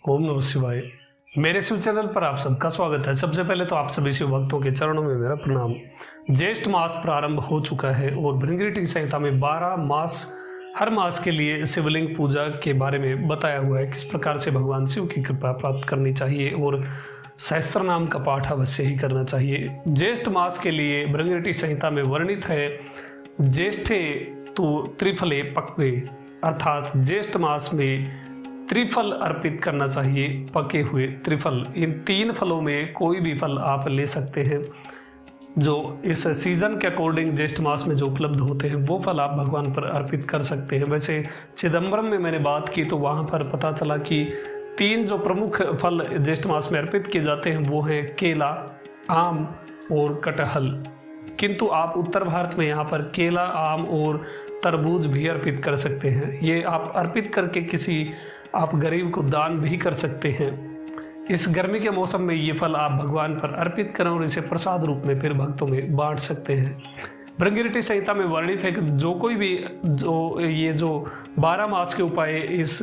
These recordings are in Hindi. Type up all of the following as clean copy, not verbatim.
ओम नमः शिवाय। मेरे शिव चैनल पर आप सबका स्वागत है। सबसे पहले तो आप सभी शिव भक्तों के चरणों में मेरा प्रणाम। ज्येष्ठ मास प्रारंभ हो चुका है और भृंगीरटी संहिता में 12 मास हर मास के लिए शिवलिंग पूजा के बारे में बताया हुआ है, किस प्रकार से भगवान शिव की कृपा प्राप्त करनी चाहिए और सहस्त्र नाम का पाठ अवश्य ही करना चाहिए। ज्येष्ठ मास के लिए भृंगीरटी संहिता में वर्णित है, ज्येष्ठे तो त्रिफले पक्वे, अर्थात ज्येष्ठ मास में त्रिफल अर्पित करना चाहिए। पके हुए त्रिफल, इन 3 फलों में कोई भी फल आप ले सकते हैं जो इस सीजन के अकॉर्डिंग ज्येष्ठ मास में जो उपलब्ध होते हैं वो फल आप भगवान पर अर्पित कर सकते हैं। वैसे चिदम्बरम में मैंने बात की तो वहाँ पर पता चला कि 3 जो प्रमुख फल ज्येष्ठ मास में अर्पित किए जाते हैं वो हैं केला, आम और कटहल। किंतु आप उत्तर भारत में यहाँ पर केला, आम और तरबूज भी अर्पित कर सकते हैं। ये आप अर्पित करके किसी आप गरीब को दान भी कर सकते हैं। इस गर्मी के मौसम में ये फल आप भगवान पर अर्पित करें और इसे प्रसाद रूप में फिर भक्तों में बांट सकते हैं। भृंगीरटी संहिता में वर्णित है कि जो कोई भी जो 12 मास के उपाय इस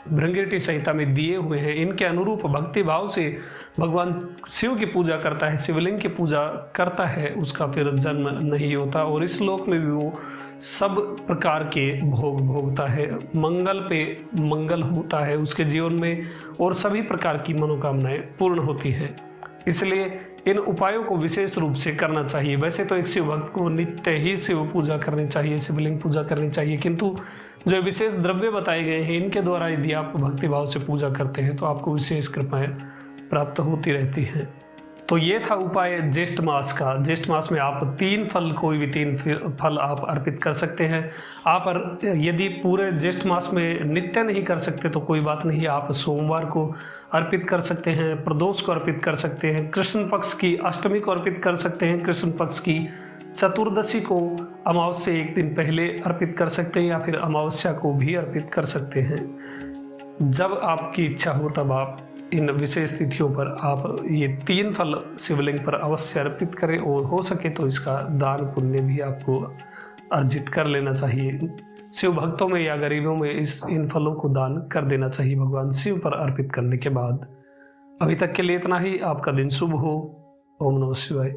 भृंगीरटी संहिता में दिए हुए हैं, इनके अनुरूप भक्ति भाव से भगवान शिव की पूजा करता है, शिवलिंग की पूजा करता है, उसका फिर जन्म नहीं होता और इस लोक में भी वो सब प्रकार के भोग भोगता है। मंगल पे मंगल होता है उसके जीवन में और सभी प्रकार की मनोकामनाएं पूर्ण होती हैं। इसलिए इन उपायों को विशेष रूप से करना चाहिए। वैसे तो एक शिव भक्त को नित्य ही शिव पूजा करनी चाहिए, शिवलिंग पूजा करनी चाहिए, किंतु जो विशेष द्रव्य बताए गए हैं इनके द्वारा यदि आप भक्ति भाव से पूजा करते हैं तो आपको विशेष कृपाएं प्राप्त होती रहती हैं। तो ये था उपाय ज्येष्ठ मास का। ज्येष्ठ मास में आप 3 फल, कोई भी 3 फल आप अर्पित कर सकते हैं। आप यदि पूरे ज्येष्ठ मास में नित्य नहीं कर सकते तो कोई बात नहीं, आप सोमवार को अर्पित कर सकते हैं, प्रदोष को अर्पित कर सकते हैं, कृष्ण पक्ष की अष्टमी को अर्पित कर सकते हैं, कृष्ण पक्ष की चतुर्दशी को अमावस्या एक दिन पहले अर्पित कर सकते हैं या फिर अमावस्या को भी अर्पित कर सकते हैं। जब आपकी इच्छा हो तब आप इन विशेष तिथियों पर आप ये 3 फल शिवलिंग पर अवश्य अर्पित करें और हो सके तो इसका दान पुण्य भी आपको अर्जित कर लेना चाहिए। शिव भक्तों में या गरीबों में इन फलों को दान कर देना चाहिए भगवान शिव पर अर्पित करने के बाद। अभी तक के लिए इतना ही। आपका दिन शुभ हो। ओम नमः शिवाय।